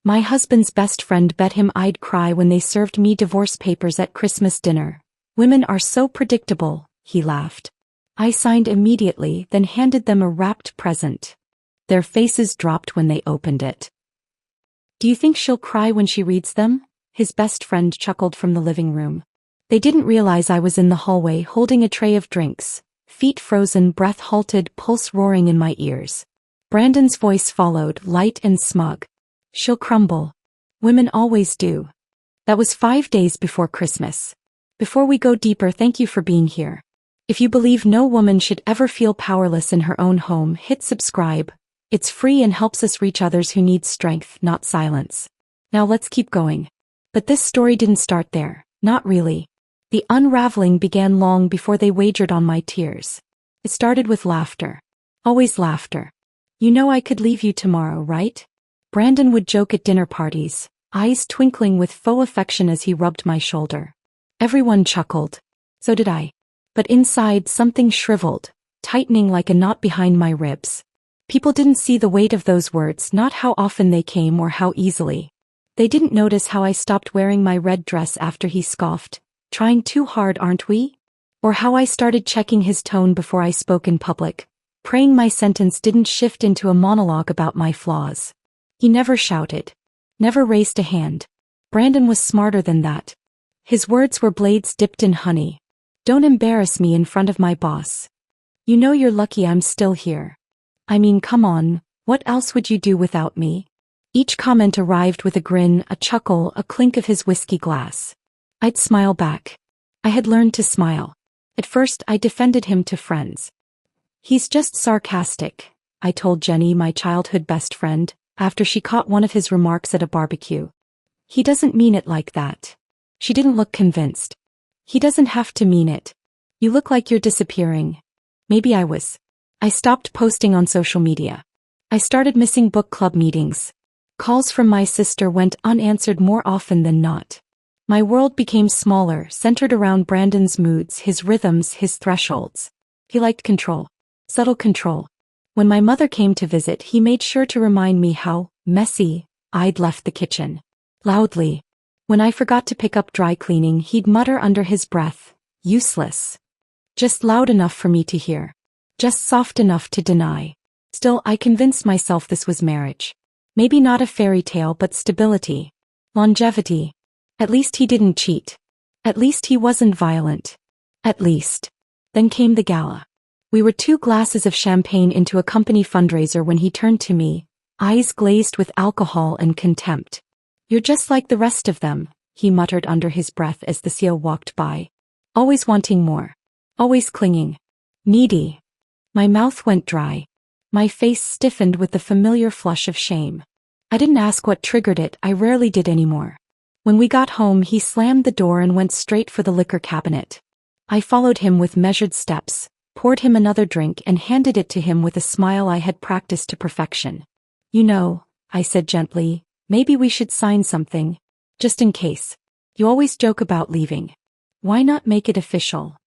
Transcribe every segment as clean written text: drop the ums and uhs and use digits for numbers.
My husband's best friend bet him I'd cry when they served me divorce papers at Christmas dinner. Women are so predictable, he laughed. I signed immediately, then handed them a wrapped present. Their faces dropped when they opened it. Do you think she'll cry when she reads them? His best friend chuckled from the living room. They didn't realize I was in the hallway holding a tray of drinks, feet frozen, breath halted, pulse roaring in my ears. Brandon's voice followed, light and smug. She'll crumble. Women always do. That was 5 days before Christmas. Before we go deeper, thank you for being here. If you believe no woman should ever feel powerless in her own home, hit subscribe. It's free and helps us reach others who need strength, not silence. Now let's keep going. But this story didn't start there, not really. The unraveling began long before they wagered on my tears. It started with laughter. Always laughter. You know I could leave you tomorrow, right? Brandon would joke at dinner parties, eyes twinkling with faux affection as he rubbed my shoulder. Everyone chuckled. So did I. But inside something shriveled, tightening like a knot behind my ribs. People didn't see the weight of those words, not how often they came or how easily. They didn't notice how I stopped wearing my red dress after he scoffed, trying too hard, aren't we? Or how I started checking his tone before I spoke in public, praying my sentence didn't shift into a monologue about my flaws. He never shouted. Never raised a hand. Brandon was smarter than that. His words were blades dipped in honey. Don't embarrass me in front of my boss. You know you're lucky I'm still here. I mean, come on, what else would you do without me? Each comment arrived with a grin, a chuckle, a clink of his whiskey glass. I'd smile back. I had learned to smile. At first I defended him to friends. He's just sarcastic, I told Jenny, my childhood best friend, after she caught one of his remarks at a barbecue. He doesn't mean it like that. She didn't look convinced. He doesn't have to mean it. You look like you're disappearing. Maybe I was. I stopped posting on social media. I started missing book club meetings. Calls from my sister went unanswered more often than not. My world became smaller, centered around Brandon's moods, his rhythms, his thresholds. He liked control. Subtle control. When my mother came to visit, he made sure to remind me how messy I'd left the kitchen. Loudly. When I forgot to pick up dry cleaning, he'd mutter under his breath, useless. Just loud enough for me to hear. Just soft enough to deny. Still, I convinced myself this was marriage. Maybe not a fairy tale, but stability. Longevity. At least he didn't cheat. At least he wasn't violent. At least. Then came the gala. We were 2 glasses of champagne into a company fundraiser when he turned to me, eyes glazed with alcohol and contempt. You're just like the rest of them, he muttered under his breath as the CEO walked by. Always wanting more. Always clinging. Needy. My mouth went dry. My face stiffened with the familiar flush of shame. I didn't ask what triggered it, I rarely did anymore. When we got home, he slammed the door and went straight for the liquor cabinet. I followed him with measured steps, poured him another drink and handed it to him with a smile I had practiced to perfection. You know, I said gently, maybe we should sign something. Just in case. You always joke about leaving. Why not make it official?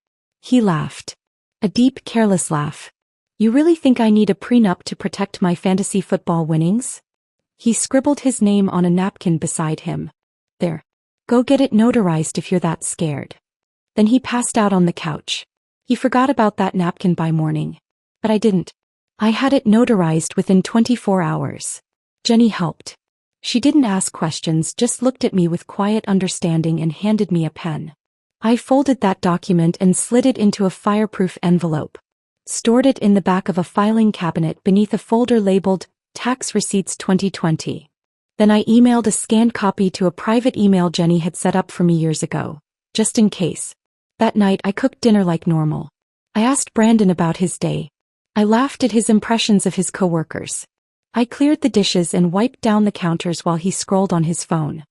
He laughed. A deep, careless laugh. You really think I need a prenup to protect my fantasy football winnings? He scribbled his name on a napkin beside him. There. Go get it notarized if you're that scared. Then he passed out on the couch. He forgot about that napkin by morning. But I didn't. I had it notarized within 24 hours. Jenny helped. She didn't ask questions, just looked at me with quiet understanding and handed me a pen. I folded that document and slid it into a fireproof envelope. Stored it in the back of a filing cabinet beneath a folder labeled Tax Receipts 2020. Then I emailed a scanned copy to a private email Jenny had set up for me years ago, just in case. That night I cooked dinner like normal. I asked Brandon about his day. I laughed at his impressions of his coworkers. I cleared the dishes and wiped down the counters while he scrolled on his phone.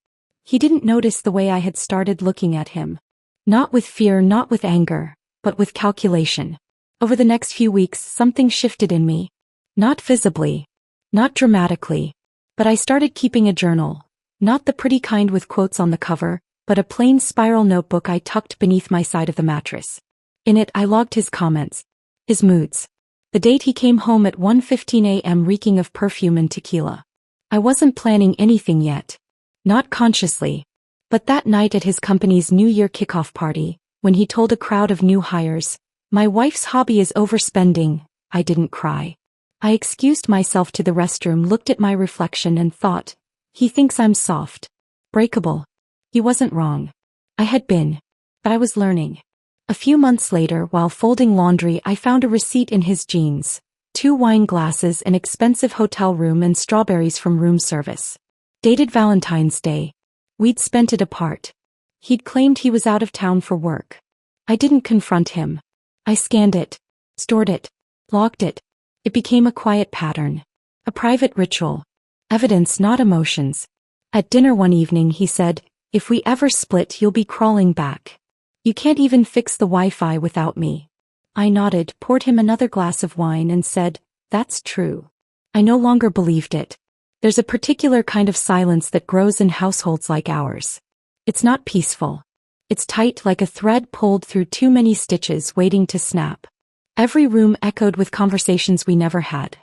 He didn't notice the way I had started looking at him. Not with fear, not with anger, but with calculation. Over the next few weeks, something shifted in me. Not visibly. Not dramatically. But I started keeping a journal. Not the pretty kind with quotes on the cover, but a plain spiral notebook I tucked beneath my side of the mattress. In it I logged his comments. His moods. The date he came home at 1:15 a.m. reeking of perfume and tequila. I wasn't planning anything yet. Not consciously. But that night at his company's New Year kickoff party, when he told a crowd of new hires, "My wife's hobby is overspending," I didn't cry. I excused myself to the restroom, looked at my reflection and thought, he thinks I'm soft. Breakable. He wasn't wrong. I had been. But I was learning. A few months later, while folding laundry, I found a receipt in his jeans. 2 wine glasses, an expensive hotel room, and strawberries from room service. Dated Valentine's Day. We'd spent it apart. He'd claimed he was out of town for work. I didn't confront him. I scanned it, stored it, logged it. It became a quiet pattern. A private ritual. Evidence, not emotions. At dinner one evening he said, "If we ever split, you'll be crawling back. You can't even fix the Wi-Fi without me." I nodded, poured him another glass of wine and said, "That's true." I no longer believed it. There's a particular kind of silence that grows in households like ours. It's not peaceful. It's tight, like a thread pulled through too many stitches waiting to snap. Every room echoed with conversations we never had.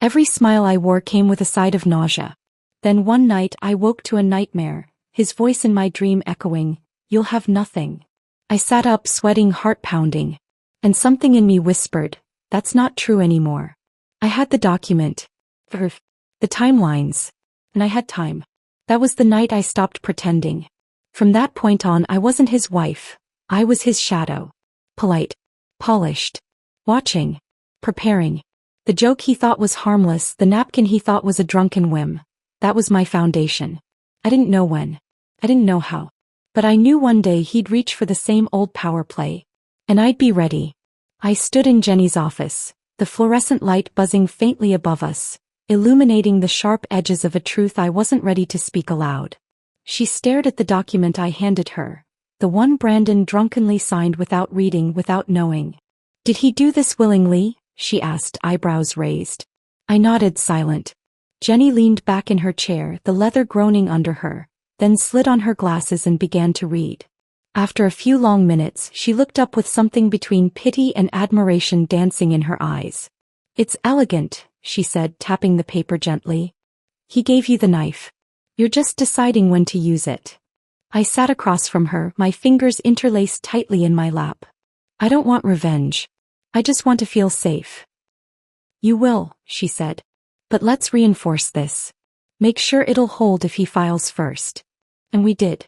Every smile I wore came with a side of nausea. Then one night I woke to a nightmare, his voice in my dream echoing, "You'll have nothing." I sat up, sweating, heart pounding. And something in me whispered, "That's not true anymore." I had the document. The timelines. And I had time. That was the night I stopped pretending. From that point on, I wasn't his wife. I was his shadow. Polite. Polished. Watching. Preparing. The joke he thought was harmless, the napkin he thought was a drunken whim. That was my foundation. I didn't know when. I didn't know how. But I knew one day he'd reach for the same old power play. And I'd be ready. I stood in Jenny's office, the fluorescent light buzzing faintly above us, illuminating the sharp edges of a truth I wasn't ready to speak aloud. She stared at the document I handed her, the one Brandon drunkenly signed without reading, without knowing. "Did he do this willingly?" she asked, eyebrows raised. I nodded, silent. Jenny leaned back in her chair, the leather groaning under her, then slid on her glasses and began to read. After a few long minutes, she looked up with something between pity and admiration dancing in her eyes. "It's elegant," she said, tapping the paper gently. "He gave you the knife. You're just deciding when to use it." I sat across from her, my fingers interlaced tightly in my lap. "I don't want revenge. I just want to feel safe." "You will," she said. "But let's reinforce this. Make sure it'll hold if he files first." And we did.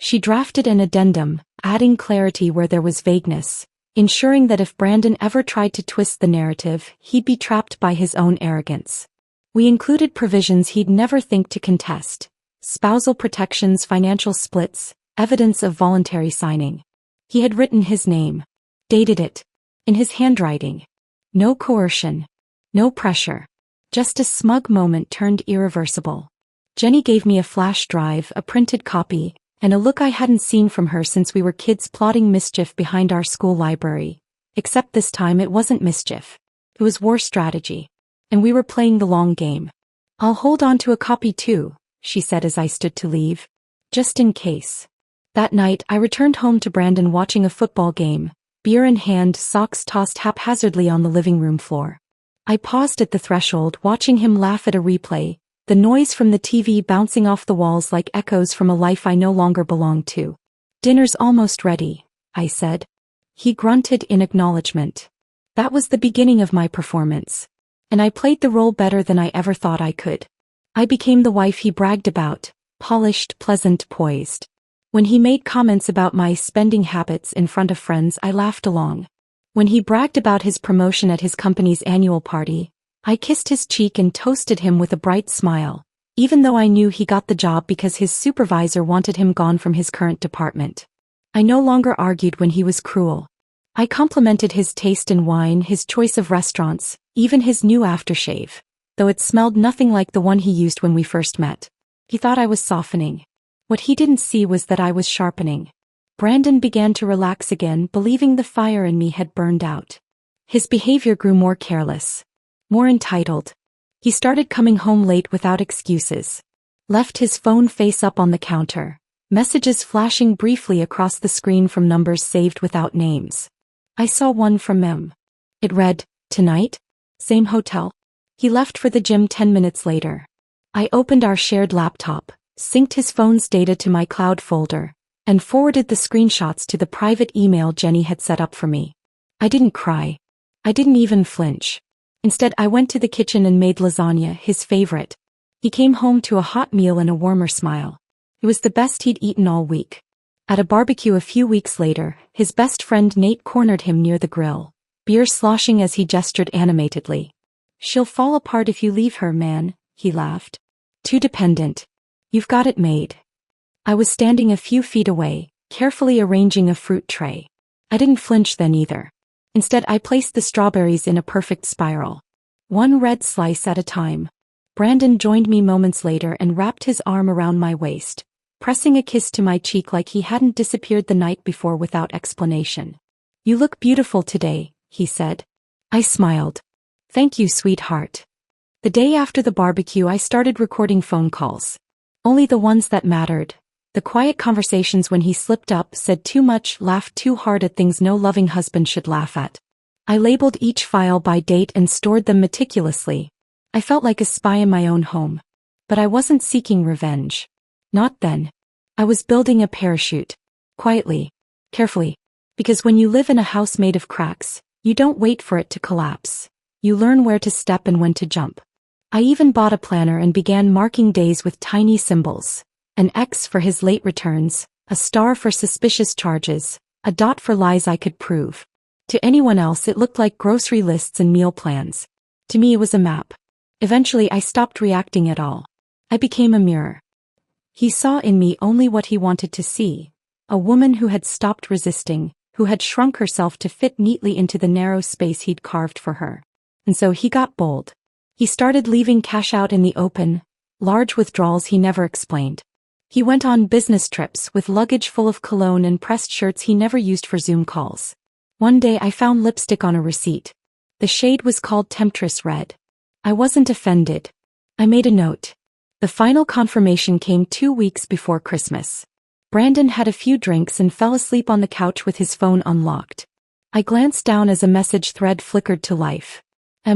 She drafted an addendum, adding clarity where there was vagueness, ensuring that if Brandon ever tried to twist the narrative, he'd be trapped by his own arrogance. We included provisions he'd never think to contest: spousal protections, financial splits, evidence of voluntary signing. He had written his name. Dated it. In his handwriting. No coercion. No pressure. Just a smug moment turned irreversible. Jenny gave me a flash drive, a printed copy, and a look I hadn't seen from her since we were kids plotting mischief behind our school library. Except this time it wasn't mischief. It was war strategy. And we were playing the long game. "I'll hold on to a copy too," she said as I stood to leave. "Just in case." That night I returned home to Brandon watching a football game, beer in hand, socks tossed haphazardly on the living room floor. I paused at the threshold, watching him laugh at a replay, the noise from the TV bouncing off the walls like echoes from a life I no longer belonged to. "Dinner's almost ready," I said. He grunted in acknowledgement. That was the beginning of my performance. And I played the role better than I ever thought I could. I became the wife he bragged about, polished, pleasant, poised. When he made comments about my spending habits in front of friends, I laughed along. When he bragged about his promotion at his company's annual party, I kissed his cheek and toasted him with a bright smile, even though I knew he got the job because his supervisor wanted him gone from his current department. I no longer argued when he was cruel. I complimented his taste in wine, his choice of restaurants, even his new aftershave, though it smelled nothing like the one he used when we first met. He thought I was softening. What he didn't see was that I was sharpening. Brandon began to relax again, believing the fire in me had burned out. His behavior grew more careless. More entitled. He started coming home late without excuses. Left his phone face up on the counter, messages flashing briefly across the screen from numbers saved without names. I saw one from Mem. It read, "Tonight? Same hotel?" He left for the gym 10 minutes later. I opened our shared laptop, synced his phone's data to my cloud folder, and forwarded the screenshots to the private email Jenny had set up for me. I didn't cry. I didn't even flinch. Instead, I went to the kitchen and made lasagna, his favorite. He came home to a hot meal and a warmer smile. It was the best he'd eaten all week. At a barbecue a few weeks later, his best friend Nate cornered him near the grill, beer sloshing as he gestured animatedly. "She'll fall apart if you leave her, man," he laughed. "Too dependent. You've got it made." I was standing a few feet away, carefully arranging a fruit tray. I didn't flinch then either. Instead, I placed the strawberries in a perfect spiral, one red slice at a time. Brandon joined me moments later and wrapped his arm around my waist, pressing a kiss to my cheek like he hadn't disappeared the night before without explanation. "You look beautiful today," he said. I smiled. "Thank you, sweetheart." The day after the barbecue, I started recording phone calls. Only the ones that mattered. The quiet conversations when he slipped up, said too much, laughed too hard at things no loving husband should laugh at. I labeled each file by date and stored them meticulously. I felt like a spy in my own home. But I wasn't seeking revenge. Not then. I was building a parachute. Quietly. Carefully. Because when you live in a house made of cracks, you don't wait for it to collapse. You learn where to step and when to jump. I even bought a planner and began marking days with tiny symbols. An X for his late returns, a star for suspicious charges, a dot for lies I could prove. To anyone else it looked like grocery lists and meal plans. To me it was a map. Eventually I stopped reacting at all. I became a mirror. He saw in me only what he wanted to see. A woman who had stopped resisting, who had shrunk herself to fit neatly into the narrow space he'd carved for her. And so he got bold. He started leaving cash out in the open, large withdrawals he never explained. He went on business trips with luggage full of cologne and pressed shirts he never used for Zoom calls. One day I found lipstick on a receipt. The shade was called Temptress Red. I wasn't offended. I made a note. The final confirmation came 2 weeks before Christmas. Brandon had a few drinks and fell asleep on the couch with his phone unlocked. I glanced down as a message thread flickered to life.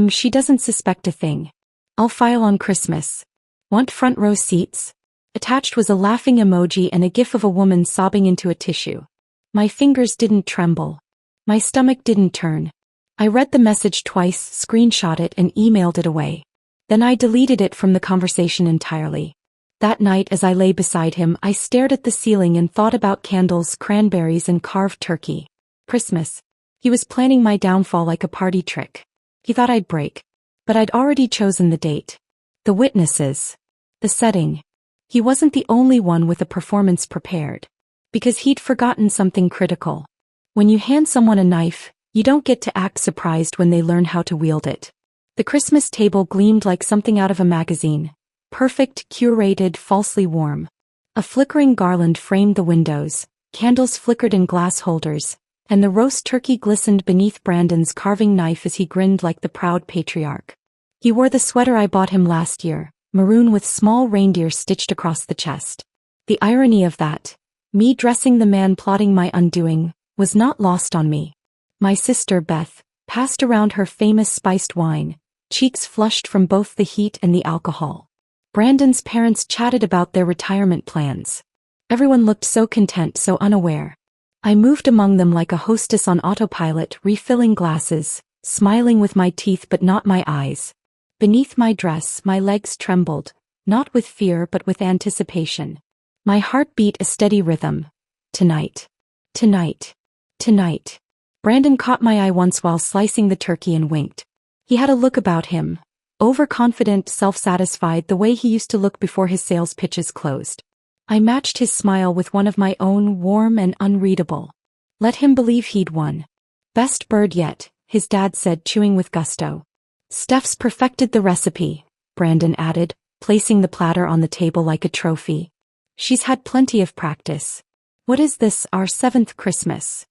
She doesn't suspect a thing. I'll file on Christmas. Want front row seats? Attached was a laughing emoji and a gif of a woman sobbing into a tissue. My fingers didn't tremble. My stomach didn't turn. I read the message twice, screenshot it and emailed it away. Then I deleted it from the conversation entirely. That night as I lay beside him, I stared at the ceiling and thought about candles, cranberries and carved turkey. Christmas. He was planning my downfall like a party trick. He thought I'd break. But I'd already chosen the date. The witnesses. The setting. He wasn't the only one with a performance prepared. Because he'd forgotten something critical. When you hand someone a knife, you don't get to act surprised when they learn how to wield it. The Christmas table gleamed like something out of a magazine. Perfect, curated, falsely warm. A flickering garland framed the windows, candles flickered in glass holders, and the roast turkey glistened beneath Brandon's carving knife as he grinned like the proud patriarch. He wore the sweater I bought him last year, maroon with small reindeer stitched across the chest. The irony of that, me dressing the man plotting my undoing, was not lost on me. My sister Beth passed around her famous spiced wine, cheeks flushed from both the heat and the alcohol. Brandon's parents chatted about their retirement plans. Everyone looked so content, so unaware. I moved among them like a hostess on autopilot, refilling glasses, smiling with my teeth but not my eyes. Beneath my dress, my legs trembled, not with fear but with anticipation. My heart beat a steady rhythm. Tonight. Tonight. Tonight. Brandon caught my eye once while slicing the turkey and winked. He had a look about him. Overconfident, self-satisfied, the way he used to look before his sales pitches closed. I matched his smile with one of my own, warm and unreadable. Let him believe he'd won. Best bird yet, his dad said, chewing with gusto. Steph's perfected the recipe, Brandon added, placing the platter on the table like a trophy. She's had plenty of practice. What is this, our 7th Christmas?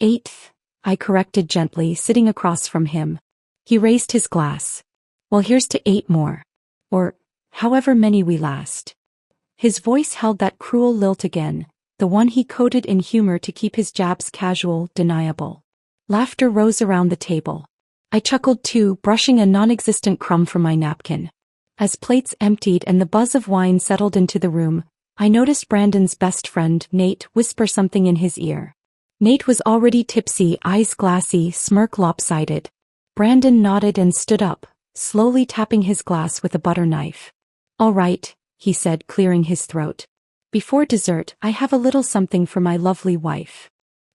8th, I corrected gently, sitting across from him. He raised his glass. Well, here's to 8 more. Or, however many we last. His voice held that cruel lilt again, the one he coded in humor to keep his jabs casual, deniable. Laughter rose around the table. I chuckled too, brushing a non-existent crumb from my napkin. As plates emptied and the buzz of wine settled into the room, I noticed Brandon's best friend, Nate, whisper something in his ear. Nate was already tipsy, eyes glassy, smirk lopsided. Brandon nodded and stood up, slowly tapping his glass with a butter knife. "All right," he said, clearing his throat. "Before dessert, I have a little something for my lovely wife."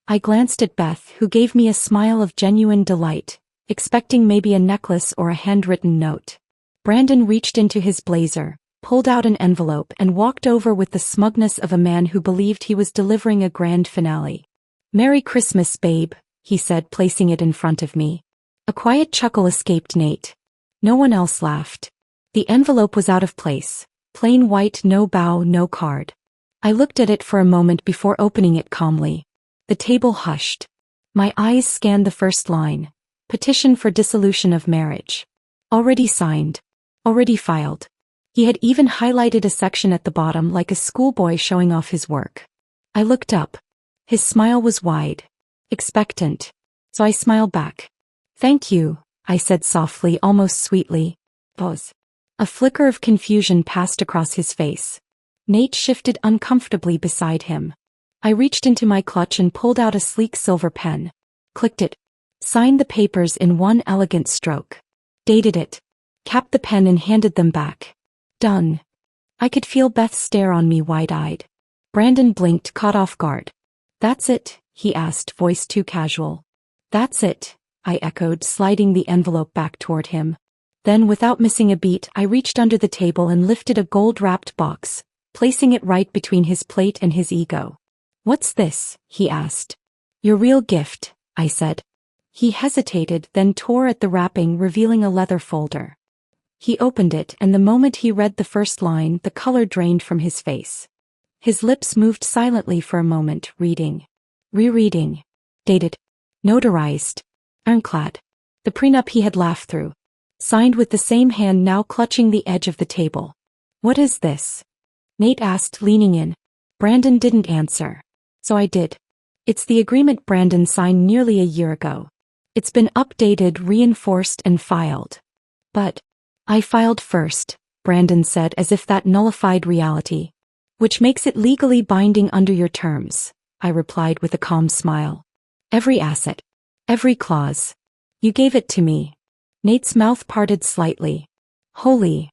I glanced at Beth, who gave me a smile of genuine delight, expecting maybe a necklace or a handwritten note. Brandon reached into his blazer, pulled out an envelope and walked over with the smugness of a man who believed he was delivering a grand finale. "Merry Christmas, babe," he said, placing it in front of me. A quiet chuckle escaped Nate. No one else laughed. The envelope was out of place, plain white, no bow, no card. I looked at it for a moment before opening it calmly. The table hushed. My eyes scanned the first line. Petition for dissolution of marriage. Already signed. Already filed. He had even highlighted a section at the bottom like a schoolboy showing off his work. I looked up. His smile was wide. Expectant. So I smiled back. "Thank you," I said softly, almost sweetly. Pause. A flicker of confusion passed across his face. Nate shifted uncomfortably beside him. I reached into my clutch and pulled out a sleek silver pen. Clicked it. Signed the papers in one elegant stroke. Dated it. Capped the pen and handed them back. Done. I could feel Beth stare on me wide-eyed. Brandon blinked, caught off guard. "That's it?" he asked, voice too casual. "That's it," I echoed, sliding the envelope back toward him. Then, without missing a beat, I reached under the table and lifted a gold-wrapped box, placing it right between his plate and his ego. "What's this?" he asked. "Your real gift," I said. He hesitated, then tore at the wrapping, revealing a leather folder. He opened it, and the moment he read the first line, the color drained from his face. His lips moved silently for a moment, reading. Rereading. Dated. Notarized. Ironclad. The prenup he had laughed through. Signed with the same hand now clutching the edge of the table. "What is this?" Nate asked, leaning in. Brandon didn't answer. So I did. "It's the agreement Brandon signed nearly a year ago. It's been updated, reinforced, and filed." "But I filed first," Brandon said, as if that nullified reality. "Which makes it legally binding under your terms," I replied with a calm smile. "Every asset. Every clause. You gave it to me." Nate's mouth parted slightly. "Holy.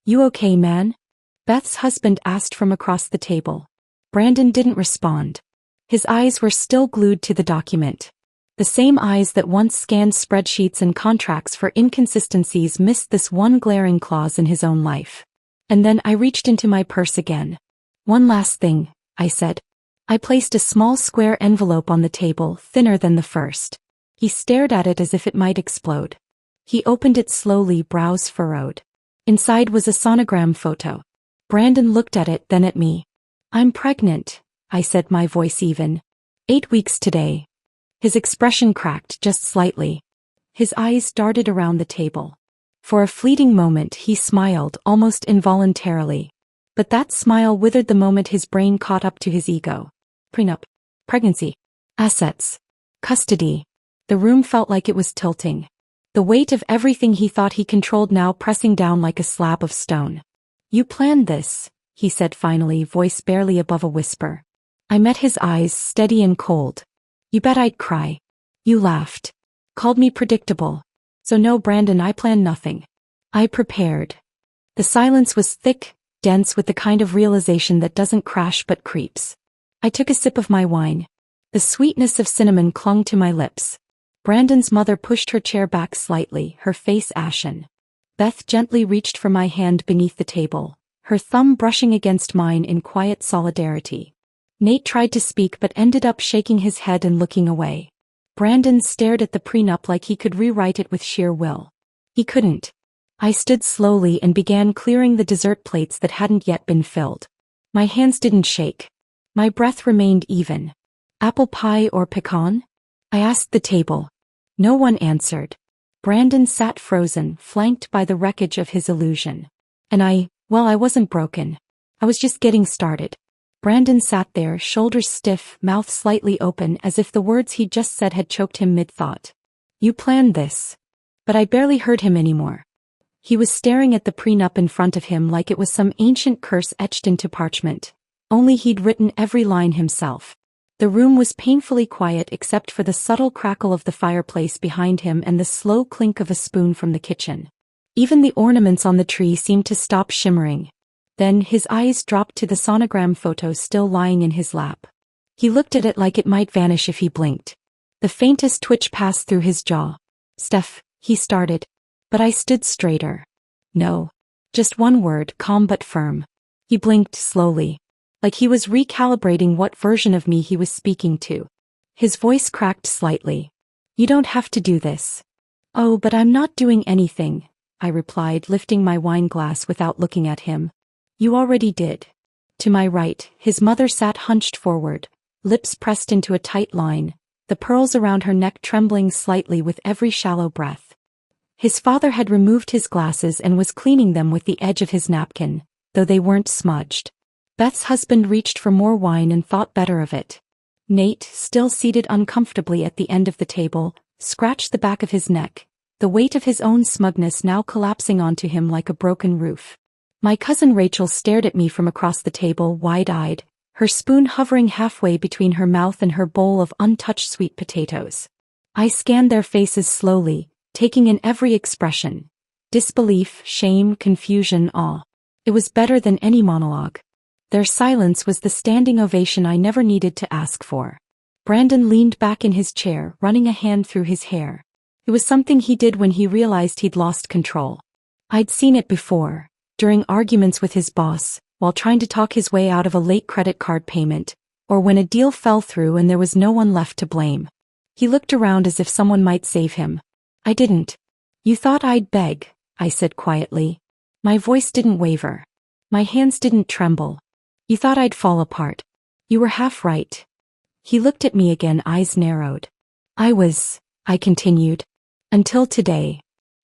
You okay, man?" Beth's husband asked from across the table. Brandon didn't respond. His eyes were still glued to the document. The same eyes that once scanned spreadsheets and contracts for inconsistencies missed this one glaring clause in his own life. And then I reached into my purse again. "One last thing," I said. I placed a small square envelope on the table, thinner than the first. He stared at it as if it might explode. He opened it slowly, brows furrowed. Inside was a sonogram photo. Brandon looked at it, then at me. "I'm pregnant," I said, my voice even. 8 weeks today." His expression cracked just slightly. His eyes darted around the table. For a fleeting moment he smiled, almost involuntarily. But that smile withered the moment his brain caught up to his ego. Prenup. Pregnancy. Assets. Custody. The room felt like it was tilting. The weight of everything he thought he controlled now pressing down like a slab of stone. "You planned this," he said finally, voice barely above a whisper. I met his eyes, steady and cold. "You bet I'd cry." "You laughed. Called me predictable." "So no, Brandon, I planned nothing. I prepared." The silence was thick, dense with the kind of realization that doesn't crash but creeps. I took a sip of my wine. The sweetness of cinnamon clung to my lips. Brandon's mother pushed her chair back slightly, her face ashen. Beth gently reached for my hand beneath the table, her thumb brushing against mine in quiet solidarity. Nate tried to speak but ended up shaking his head and looking away. Brandon stared at the prenup like he could rewrite it with sheer will. He couldn't. I stood slowly and began clearing the dessert plates that hadn't yet been filled. My hands didn't shake. My breath remained even. "Apple pie or pecan?" I asked the table. No one answered. Brandon sat frozen, flanked by the wreckage of his illusion. And I wasn't broken. I was just getting started. Brandon sat there, shoulders stiff, mouth slightly open, as if the words he'd just said had choked him mid-thought. "You planned this." But I barely heard him anymore. He was staring at the prenup in front of him like it was some ancient curse etched into parchment. Only he'd written every line himself. The room was painfully quiet except for the subtle crackle of the fireplace behind him and the slow clink of a spoon from the kitchen. Even the ornaments on the tree seemed to stop shimmering. Then his eyes dropped to the sonogram photo still lying in his lap. He looked at it like it might vanish if he blinked. The faintest twitch passed through his jaw. "Steph," he started. But I stood straighter. "No." Just one word, calm but firm. He blinked slowly, like he was recalibrating what version of me he was speaking to. His voice cracked slightly. "You don't have to do this." "Oh, but I'm not doing anything," I replied, lifting my wine glass without looking at him. "You already did." To my right, his mother sat hunched forward, lips pressed into a tight line, the pearls around her neck trembling slightly with every shallow breath. His father had removed his glasses and was cleaning them with the edge of his napkin, though they weren't smudged. Beth's husband reached for more wine and thought better of it. Nate, still seated uncomfortably at the end of the table, scratched the back of his neck, the weight of his own smugness now collapsing onto him like a broken roof. My cousin Rachel stared at me from across the table, wide-eyed, her spoon hovering halfway between her mouth and her bowl of untouched sweet potatoes. I scanned their faces slowly, taking in every expression. Disbelief, shame, confusion, awe. It was better than any monologue. Their silence was the standing ovation I never needed to ask for. Brandon leaned back in his chair, running a hand through his hair. It was something he did when he realized he'd lost control. I'd seen it before, during arguments with his boss, while trying to talk his way out of a late credit card payment, or when a deal fell through and there was no one left to blame. He looked around as if someone might save him. I didn't. "You thought I'd beg," I said quietly. My voice didn't waver. My hands didn't tremble. "You thought I'd fall apart. You were half right." He looked at me again, eyes narrowed. I continued. "Until today."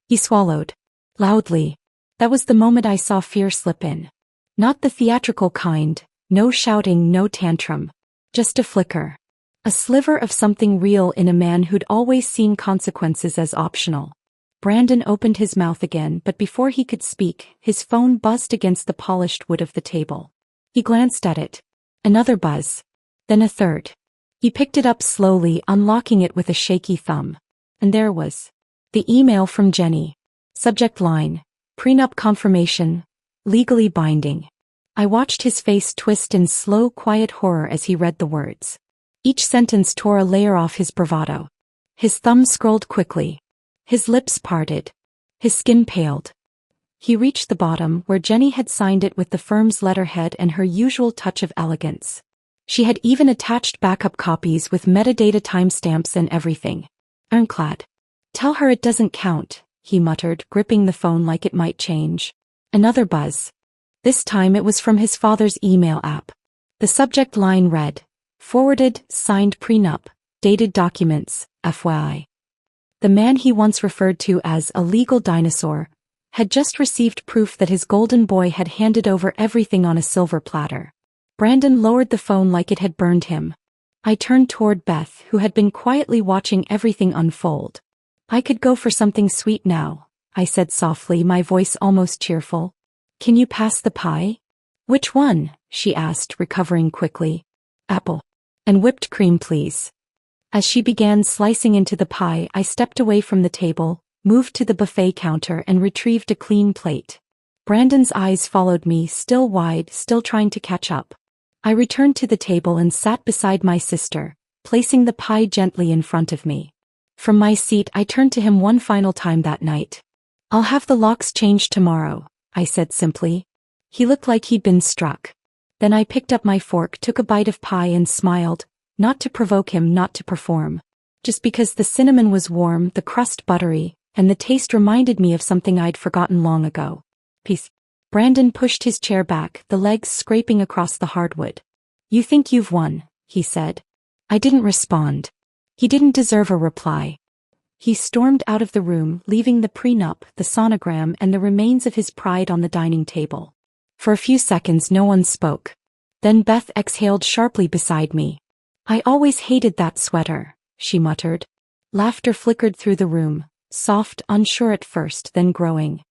He swallowed. Loudly. That was the moment I saw fear slip in. Not the theatrical kind, no shouting, no tantrum. Just a flicker. A sliver of something real in a man who'd always seen consequences as optional. Brandon opened his mouth again, but before he could speak, his phone buzzed against the polished wood of the table. He glanced at it. Another buzz. Then a third. He picked it up slowly, unlocking it with a shaky thumb. And there was the email from Jenny. Subject line: prenup confirmation, legally binding. I watched his face twist in slow, quiet horror as he read the words. Each sentence tore a layer off his bravado. His thumb scrolled quickly. His lips parted. His skin paled. He reached the bottom, where Jenny had signed it with the firm's letterhead and her usual touch of elegance. She had even attached backup copies with metadata timestamps and everything. Ironclad. "Tell her it doesn't count," he muttered, gripping the phone like it might change. Another buzz. This time it was from his father's email app. The subject line read, "Forwarded, signed prenup, dated documents, FYI." The man he once referred to as a legal dinosaur had just received proof that his golden boy had handed over everything on a silver platter. Brandon lowered the phone like it had burned him. I turned toward Beth, who had been quietly watching everything unfold. "I could go for something sweet now," I said softly, my voice almost cheerful. "Can you pass the pie?" "Which one?" she asked, recovering quickly. "Apple. And whipped cream, please." As she began slicing into the pie, I stepped away from the table, moved to the buffet counter and retrieved a clean plate. Brandon's eyes followed me, still wide, still trying to catch up. I returned to the table and sat beside my sister, placing the pie gently in front of me. From my seat I turned to him one final time that night. "I'll have the locks changed tomorrow," I said simply. He looked like he'd been struck. Then I picked up my fork, took a bite of pie and smiled, not to provoke him, not to perform. Just because the cinnamon was warm, the crust buttery, and the taste reminded me of something I'd forgotten long ago. "Peace." Brandon pushed his chair back, the legs scraping across the hardwood. "You think you've won," he said. I didn't respond. He didn't deserve a reply. He stormed out of the room, leaving the prenup, the sonogram, and the remains of his pride on the dining table. For a few seconds no one spoke. Then Beth exhaled sharply beside me. "I always hated that sweater," she muttered. Laughter flickered through the room, soft, unsure at first, then growing.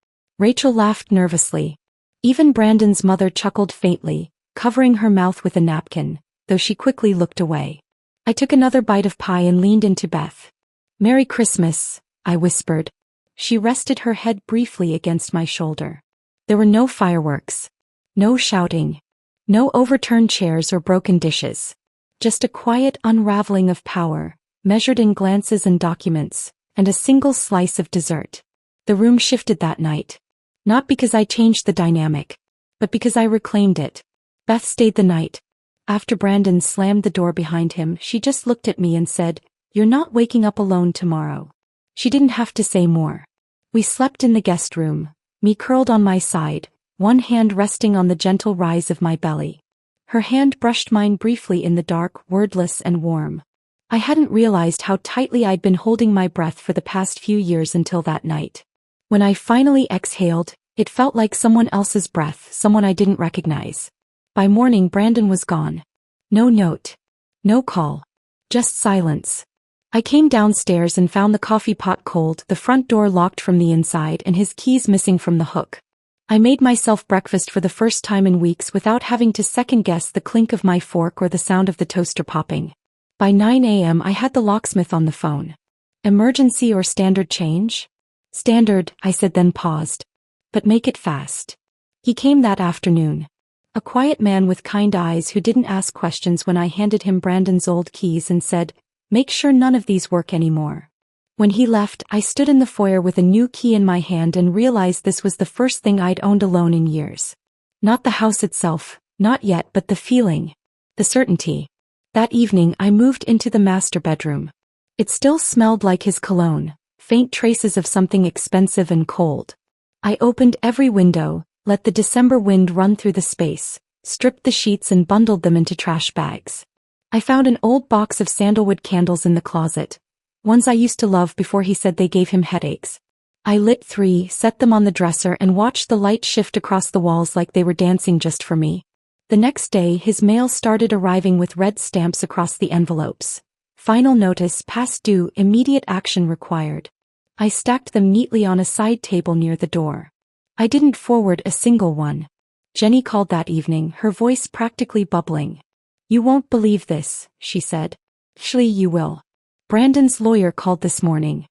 Rachel laughed nervously. Even Brandon's mother chuckled faintly, covering her mouth with a napkin, though she quickly looked away. I took another bite of pie and leaned into Beth. "Merry Christmas," I whispered. She rested her head briefly against my shoulder. There were no fireworks. No shouting. No overturned chairs or broken dishes. Just a quiet unraveling of power, measured in glances and documents, and a single slice of dessert. The room shifted that night. Not because I changed the dynamic, but because I reclaimed it. Beth stayed the night. After Brandon slammed the door behind him, she just looked at me and said, "You're not waking up alone tomorrow." She didn't have to say more. We slept in the guest room, me curled on my side, one hand resting on the gentle rise of my belly. Her hand brushed mine briefly in the dark, wordless and warm. I hadn't realized how tightly I'd been holding my breath for the past few years until that night. When I finally exhaled, it felt like someone else's breath, someone I didn't recognize. By morning, Brandon was gone. No note. No call. Just silence. I came downstairs and found the coffee pot cold, the front door locked from the inside, and his keys missing from the hook. I made myself breakfast for the first time in weeks without having to second-guess the clink of my fork or the sound of the toaster popping. By 9 a.m. I had the locksmith on the phone. "Emergency or standard change?" "Standard," I said, then paused. "But make it fast." He came that afternoon. A quiet man with kind eyes who didn't ask questions when I handed him Brandon's old keys and said, "Make sure none of these work anymore." When he left, I stood in the foyer with a new key in my hand and realized this was the first thing I'd owned alone in years. Not the house itself, not yet, but the feeling. The certainty. That evening I moved into the master bedroom. It still smelled like his cologne, faint traces of something expensive and cold. I opened every window, let the December wind run through the space, stripped the sheets and bundled them into trash bags. I found an old box of sandalwood candles in the closet, ones I used to love before he said they gave him headaches. I lit 3, set them on the dresser and watched the light shift across the walls like they were dancing just for me. The next day his mail started arriving with red stamps across the envelopes. Final notice, past due, immediate action required. I stacked them neatly on a side table near the door. I didn't forward a single one. Jenny called that evening, her voice practically bubbling. "You won't believe this," she said. "Actually, you will. Brandon's lawyer called this morning.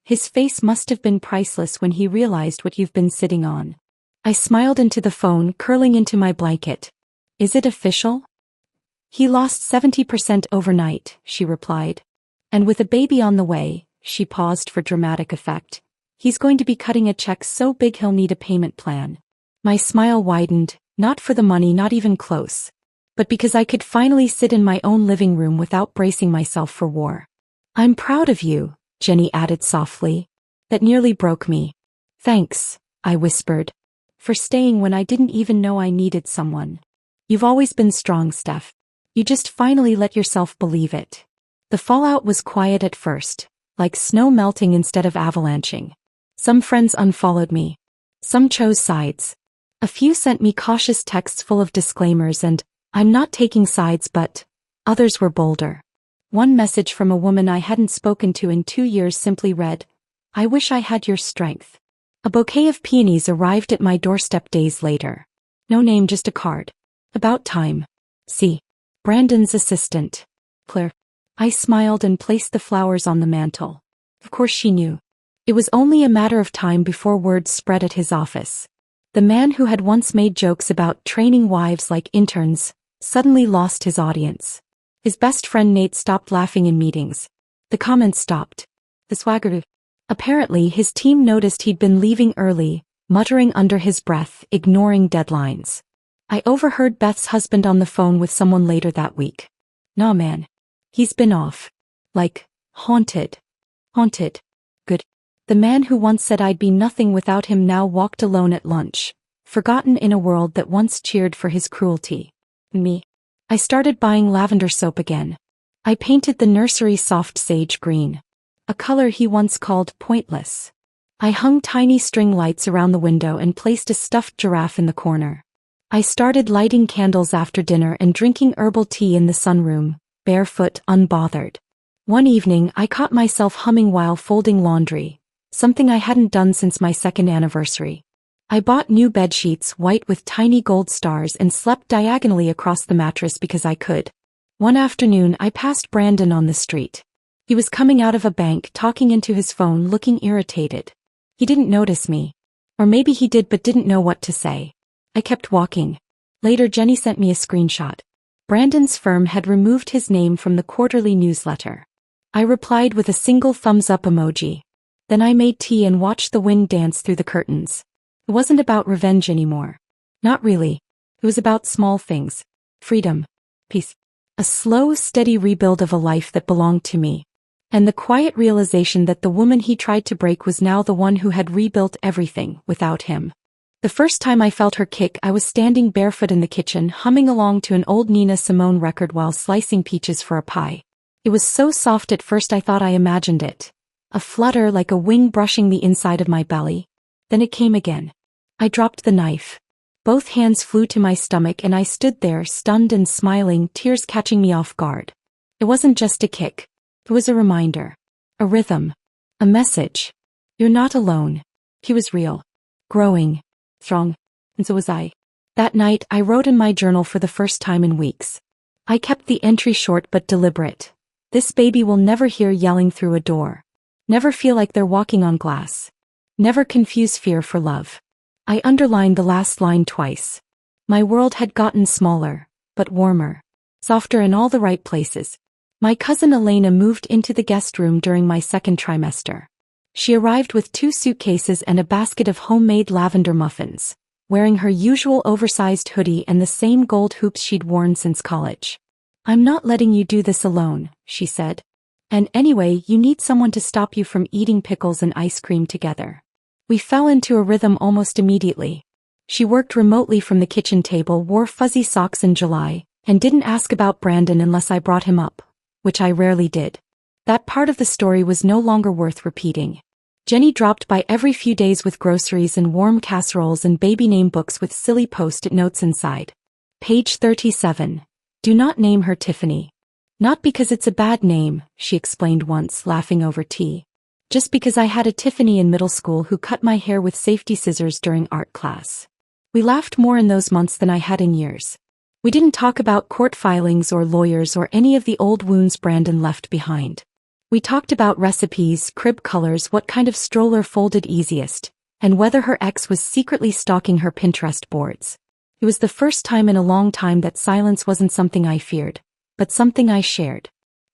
His face must have been priceless when he realized what you've been sitting on." I smiled into the phone, curling into my blanket. "Is it official?" "He lost 70% overnight," she replied. "And with a baby on the way," she paused for dramatic effect, "he's going to be cutting a check so big he'll need a payment plan." My smile widened, not for the money, not even close, but because I could finally sit in my own living room without bracing myself for war. "I'm proud of you," Jenny added softly. That nearly broke me. "Thanks," I whispered, "for staying when I didn't even know I needed someone. You've always been strong, Steph. You just finally let yourself believe it." The fallout was quiet at first, like snow melting instead of avalanching. Some friends unfollowed me. Some chose sides. A few sent me cautious texts full of disclaimers and, "I'm not taking sides," but others were bolder. One message from a woman I hadn't spoken to in 2 years simply read, "I wish I had your strength." A bouquet of peonies arrived at my doorstep days later. No name, just a card. "About time. See. Brandon's assistant. Claire." I smiled and placed the flowers on the mantel. Of course she knew. It was only a matter of time before word spread at his office. The man who had once made jokes about training wives like interns suddenly lost his audience. His best friend Nate stopped laughing in meetings. The comments stopped. The swagger. Apparently his team noticed he'd been leaving early, muttering under his breath, ignoring deadlines. I overheard Beth's husband on the phone with someone later that week. "Nah man. He's been off. Like, haunted." Haunted. Good. The man who once said I'd be nothing without him now walked alone at lunch, forgotten in a world that once cheered for his cruelty. Me. I started buying lavender soap again. I painted the nursery soft sage green, a color he once called pointless. I hung tiny string lights around the window and placed a stuffed giraffe in the corner. I started lighting candles after dinner and drinking herbal tea in the sunroom, barefoot, unbothered. One evening I caught myself humming while folding laundry, something I hadn't done since my second anniversary. I bought new bedsheets, white with tiny gold stars, and slept diagonally across the mattress because I could. One afternoon I passed Brandon on the street. He was coming out of a bank, talking into his phone, looking irritated. He didn't notice me. Or maybe he did but didn't know what to say. I kept walking. Later Jenny sent me a screenshot. Brandon's firm had removed his name from the quarterly newsletter. I replied with a single thumbs-up emoji. Then I made tea and watched the wind dance through the curtains. It wasn't about revenge anymore. Not really. It was about small things. Freedom. Peace. A slow, steady rebuild of a life that belonged to me. And the quiet realization that the woman he tried to break was now the one who had rebuilt everything without him. The first time I felt her kick, I was standing barefoot in the kitchen, humming along to an old Nina Simone record while slicing peaches for a pie. It was so soft at first I thought I imagined it. A flutter like a wing brushing the inside of my belly. Then it came again. I dropped the knife. Both hands flew to my stomach and I stood there, stunned and smiling, tears catching me off guard. It wasn't just a kick. It was a reminder. A rhythm. A message. You're not alone. He was real. Growing. Strong. And so was I. That night, I wrote in my journal for the first time in weeks. I kept the entry short but deliberate. This baby will never hear yelling through a door. Never feel like they're walking on glass. Never confuse fear for love. I underlined the last line twice. My world had gotten smaller, but warmer. Softer in all the right places. My cousin Elena moved into the guest room during my second trimester. She arrived with 2 suitcases and a basket of homemade lavender muffins, wearing her usual oversized hoodie and the same gold hoops she'd worn since college. "I'm not letting you do this alone," she said. "And anyway, you need someone to stop you from eating pickles and ice cream together." We fell into a rhythm almost immediately. She worked remotely from the kitchen table, wore fuzzy socks in July, and didn't ask about Brandon unless I brought him up, which I rarely did. That part of the story was no longer worth repeating. Jenny dropped by every few days with groceries and warm casseroles and baby name books with silly post-it notes inside. Page 37. Do not name her Tiffany. Not because it's a bad name, she explained once, laughing over tea. Just because I had a Tiffany in middle school who cut my hair with safety scissors during art class. We laughed more in those months than I had in years. We didn't talk about court filings or lawyers or any of the old wounds Brandon left behind. We talked about recipes, crib colors, what kind of stroller folded easiest, and whether her ex was secretly stalking her Pinterest boards. It was the first time in a long time that silence wasn't something I feared, but something I shared.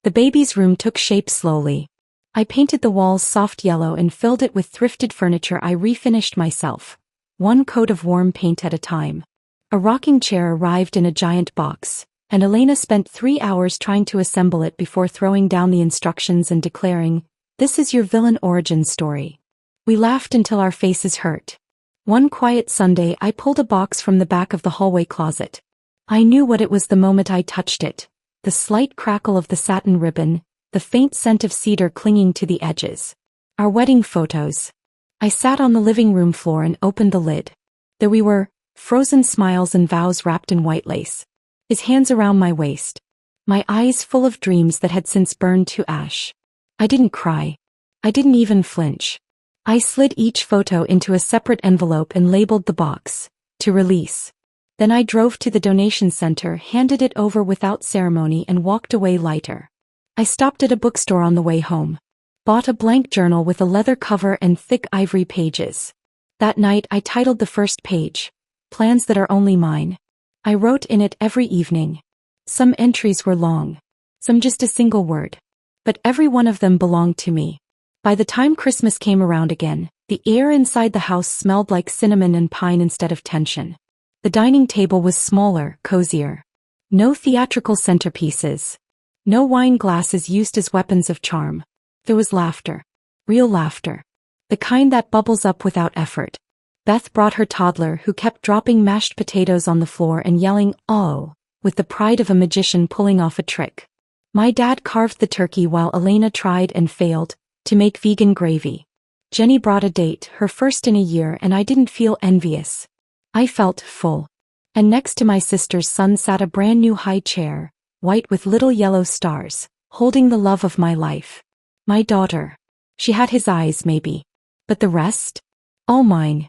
The baby's room took shape slowly. I painted the walls soft yellow and filled it with thrifted furniture I refinished myself, one coat of warm paint at a time. A rocking chair arrived in a giant box, and Elena spent 3 hours trying to assemble it before throwing down the instructions and declaring, "This is your villain origin story." We laughed until our faces hurt. One quiet Sunday I pulled a box from the back of the hallway closet. I knew what it was the moment I touched it. The slight crackle of the satin ribbon, the faint scent of cedar clinging to the edges. Our wedding photos. I sat on the living room floor and opened the lid. There we were, frozen smiles and vows wrapped in white lace. His hands around my waist. My eyes full of dreams that had since burned to ash. I didn't cry. I didn't even flinch. I slid each photo into a separate envelope and labeled the box, "To release." Then I drove to the donation center, handed it over without ceremony and walked away lighter. I stopped at a bookstore on the way home. Bought a blank journal with a leather cover and thick ivory pages. That night I titled the first page, "Plans That Are Only Mine." I wrote in it every evening. Some entries were long. Some just a single word. But every one of them belonged to me. By the time Christmas came around again, the air inside the house smelled like cinnamon and pine instead of tension. The dining table was smaller, cozier. No theatrical centerpieces. No wine glasses used as weapons of charm. There was laughter. Real laughter. The kind that bubbles up without effort. Beth brought her toddler who kept dropping mashed potatoes on the floor and yelling, "Oh," with the pride of a magician pulling off a trick. My dad carved the turkey while Elena tried and failed to make vegan gravy. Jenny brought a date, her first in a year, and I didn't feel envious. I felt full. And next to my sister's son sat a brand new high chair, white with little yellow stars, holding the love of my life. My daughter. She had his eyes maybe. But the rest? All mine.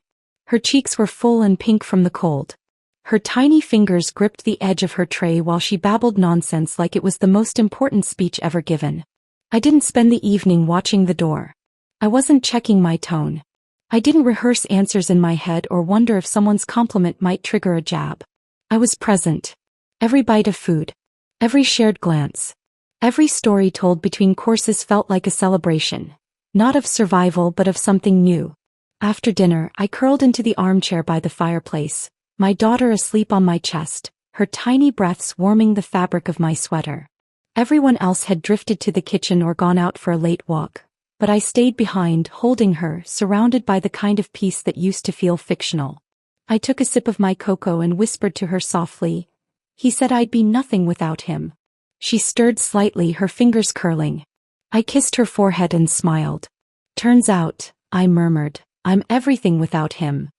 Her cheeks were full and pink from the cold. Her tiny fingers gripped the edge of her tray while she babbled nonsense like it was the most important speech ever given. I didn't spend the evening watching the door. I wasn't checking my tone. I didn't rehearse answers in my head or wonder if someone's compliment might trigger a jab. I was present. Every bite of food. Every shared glance. Every story told between courses felt like a celebration. Not of survival but of something new. After dinner, I curled into the armchair by the fireplace, my daughter asleep on my chest, her tiny breaths warming the fabric of my sweater. Everyone else had drifted to the kitchen or gone out for a late walk, but I stayed behind, holding her, surrounded by the kind of peace that used to feel fictional. I took a sip of my cocoa and whispered to her softly, "He said I'd be nothing without him." She stirred slightly, her fingers curling. I kissed her forehead and smiled. "Turns out," I murmured, "I'm everything without him."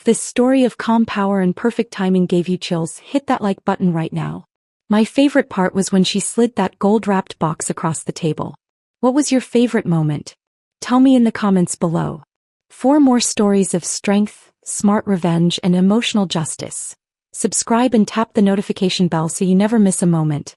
This story of calm power and perfect timing gave you chills. Hit that like button right now. My favorite part was when she slid that gold-wrapped box across the table. What was your favorite moment? Tell me in the comments below. For more stories of strength, smart revenge, and emotional justice, subscribe and tap the notification bell so you never miss a moment.